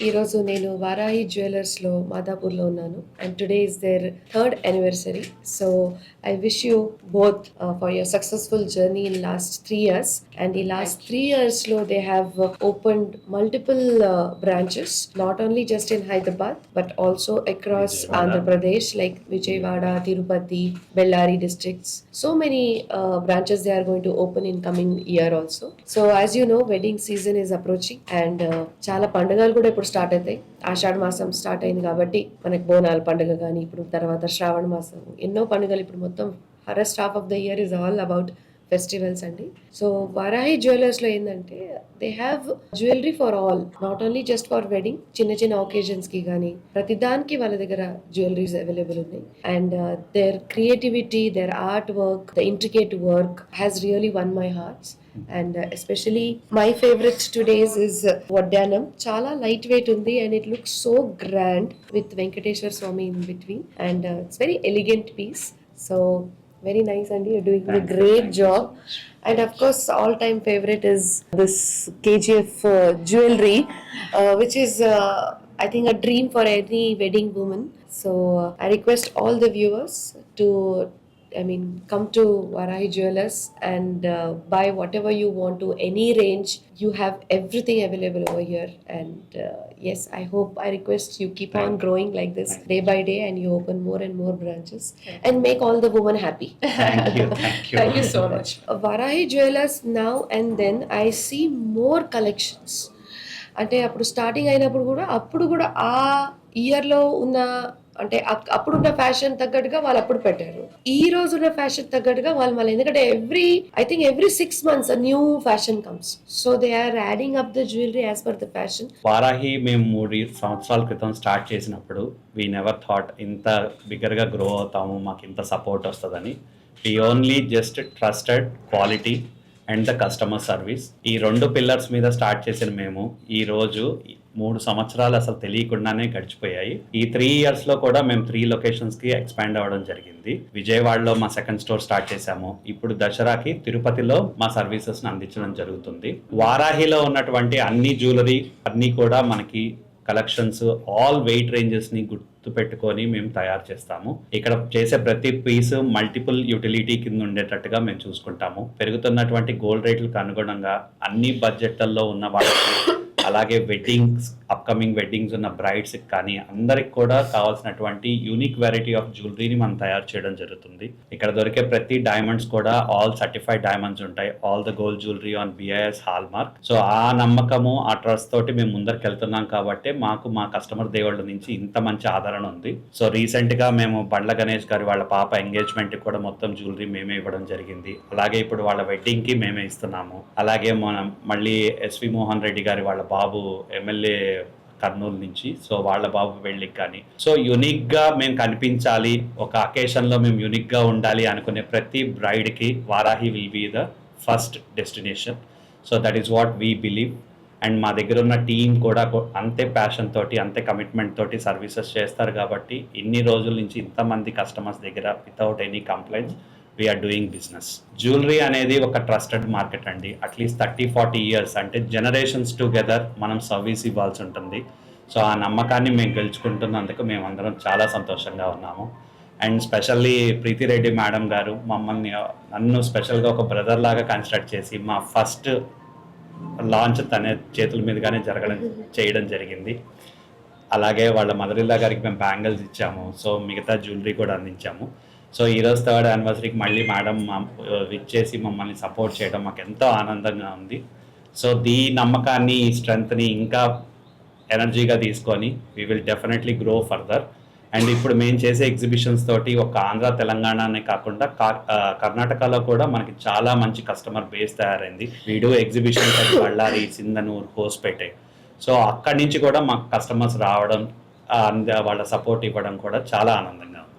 ఈరోజు నేను వారాహి జ్యువెలర్స్లో మాదాపూర్లో ఉన్నాను and today is their third anniversary. So I wish you both for your successful journey in last 3 years. And ఈ last 3 yearsలో they have opened multiple branches, not only just in Hyderabad but also across Andhra Pradesh like Vijayawada, Tirupati, Bellary districts. So many branches they are going to open in coming year also. So as you know, wedding season is approaching and చాలా పండుగలు కూడా ఇప్పుడు start అవుతాయి. ఆషాఢ మాసం start అయింది కాబట్టి మనకి బోనాల పండుగ కానీ ఇప్పుడు తర్వాత శ్రావణ మాసం ఎన్నో పండుగలు ఇప్పుడు మొత్తం first half of the year is all about festivals అండి. సో వారాహి జ్యువెలర్స్లో ఏంటంటే they have jewellery for all, not only just for wedding, చిన్న చిన్న ఒకేజన్స్కి కానీ ప్రతిదానికి వాళ్ళ దగ్గర జ్యువెలరీస్ అవైలబుల్ ఉన్నాయి. And their creativity, their art work, the intricate work has really won my hearts. And especially my favorite today's is Vaddanam. Chala lightweight undi and it looks so grand with Venkateshwar Swami in between, and it's very elegant piece. So very nice, and you're doing a great job. And of course, all-time favorite is this KGF jewelry, which is I think a dream for any wedding woman. So I request all the viewers to come to Varahi Jewelers and buy whatever you want to any range. You have everything available over here, and yes, I request you keep on growing like this day by day, and you open more and more branches and make all the women happy. Thank you. Thank you so much. Varahi Jewelers, now and then I see more collections. అంటే అప్పుడు starting అయినప్పుడు కూడా ఆ ఇయర్లో ఉన్న అంటే అప్పుడున్న fashion తగ్గట్టుగా వాళ్ళు అప్పుడు పెట్టారు. ఈ రోజు ఉన్న ఫ్యాషన్ తగ్గట్టుగా వాళ్ళు మళ్ళీ, ఎందుకంటే every 6 months new fashion comes, so they are adding up the jewellery as per the fashion. Varahi మేము 3 సంవత్సరాల క్రితం స్టార్ట్ చేసినప్పుడు వీ నెవర్ థాట్ ఇంత బిగ్గర్గా గ్రో అవుతాము, మాకు ఇంత సపోర్ట్ వస్తుందని. We only just trusted quality and the customer service, ఈ 2 పిల్లర్స్ మీద స్టార్ట్ చేసిన మేము ఈ రోజు 3 సంవత్సరాలు అసలు తెలియకుండానే గడిచిపోయాయి. ఈ 3 yearsలో కూడా మేము 3 లొకేషన్స్కి ఎక్స్పాండ్ అవ్వడం జరిగింది. విజయవాడలో మా సెకండ్ స్టోర్ స్టార్ట్ చేశాము. ఇప్పుడు దసరాకి తిరుపతిలో మా సర్వీసెస్ని అందించడం జరుగుతుంది. వారాహిలో ఉన్నటువంటి అన్ని జ్యువెలరీ అన్నీ కూడా మనకి కలెక్షన్స్ ఆల్ వెయిట్ రేంజెస్ని గుర్తు పెట్టుకొని మేము తయారు చేస్తాము. ఇక్కడ చేసే ప్రతి పీస్ మల్టిపుల్ యూటిలిటీ కింద ఉండేటట్టుగా మేము చూసుకుంటాము. పెరుగుతున్నటువంటి గోల్డ్ రేట్లకు అనుగుణంగా అన్ని బడ్జెట్లలో ఉన్న వాళ్ళకి, అలాగే అప్కమింగ్ వెడ్డింగ్స్ ఉన్న బ్రైడ్స్కి కానీ అందరికి కూడా కావాల్సినటువంటి యూనిక్ వెరైటీ ఆఫ్ జ్యువెలరీని మనం తయారు చేయడం జరుగుతుంది. ఇక్కడ దొరికే ప్రతి డైమండ్స్ కూడా ఆల్ సర్టిఫైడ్ డైమండ్స్ ఉంటాయి, all the gold jewellery on BIS hall mark. So ఆ నమ్మకము, ఆ ట్రస్ట్ తోటి మేము ముందరికి వెళ్తున్నాం కాబట్టి మాకు మా కస్టమర్ దేవుళ్ళ నుంచి ఇంత మంచి ఆదరణ ఉంది. సో రీసెంట్గా మేము బండ్ల గణేష్ గారి వాళ్ళ పాప ఎంగేజ్మెంట్కి కూడా మొత్తం జ్యువెలరీ మేమే ఇవ్వడం జరిగింది. అలాగే ఇప్పుడు వాళ్ళ వెడ్డింగ్కి మేమే ఇస్తున్నాము. అలాగే మనం మళ్ళీ SV మోహన్ రెడ్డి గారి వాళ్ళ బాబు ఎమ్మెల్యే కర్నూలు నుంచి, సో వాళ్ళ బాబు పెళ్ళికి కానీ, సో యూనిక్గా మేము కనిపించాలి, ఒక అకేషన్లో మేము యూనిక్గా ఉండాలి అనుకునే ప్రతి బ్రైడ్కి Varahi will be the first destination. So that is what we believe. And మా దగ్గర ఉన్న టీం కూడా అంతే ప్యాషన్ తోటి, అంతే కమిట్మెంట్ తోటి సర్వీసెస్ చేస్తారు కాబట్టి ఇన్ని రోజుల నుంచి ఇంతమంది కస్టమర్స్ దగ్గర without any complaints we are doing business. Jewellery అనేది ఒక ట్రస్టెడ్ మార్కెట్ అండి. అట్లీస్ట్ 30-40 years అంటే జనరేషన్స్ టుగెదర్ మనం సర్వీస్ ఇవ్వాల్సి ఉంటుంది. సో ఆ నమ్మకాన్ని మేము గెలుచుకుంటున్నందుకు మేమందరం చాలా సంతోషంగా ఉన్నాము. అండ్ స్పెషల్లీ ప్రీతిరెడ్డి మేడం గారు నన్ను స్పెషల్గా ఒక బ్రదర్ లాగా కన్స్ట్రక్ట్ చేసి మా ఫస్ట్ లాంచ్ తన చేతుల మీదుగానే చేయడం జరిగింది. అలాగే వాళ్ళ మదరిల్లా గారికి మేము బ్యాంగిల్స్ ఇచ్చాము. సో మిగతా జ్యువెలరీ కూడా అందించాము. సో ఈరోజు 3rd anniversary మళ్ళీ మేడం ఇచ్చేసి మమ్మల్ని సపోర్ట్ చేయడం మాకు ఎంతో ఆనందంగా ఉంది. సో ఈ నమ్మకాన్ని, ఈ స్ట్రెంగ్త్ని ఇంకా ఎనర్జీగా తీసుకొని we will definitely grow further. And ఇప్పుడు మేము చేసే ఎగ్జిబిషన్స్ తోటి ఒక ఆంధ్ర తెలంగాణనే కాకుండా కర్ణాటకలో కూడా మనకి చాలా మంచి కస్టమర్ బేస్ తయారైంది. వీడు ఎగ్జిబిషన్స్ అది బళ్ళారి, సింధనూర్, హోస్పేటే. సో అక్కడి నుంచి కూడా మాకు కస్టమర్స్ రావడం, వాళ్ళ సపోర్ట్ ఇవ్వడం కూడా చాలా ఆనందంగా ఉంది.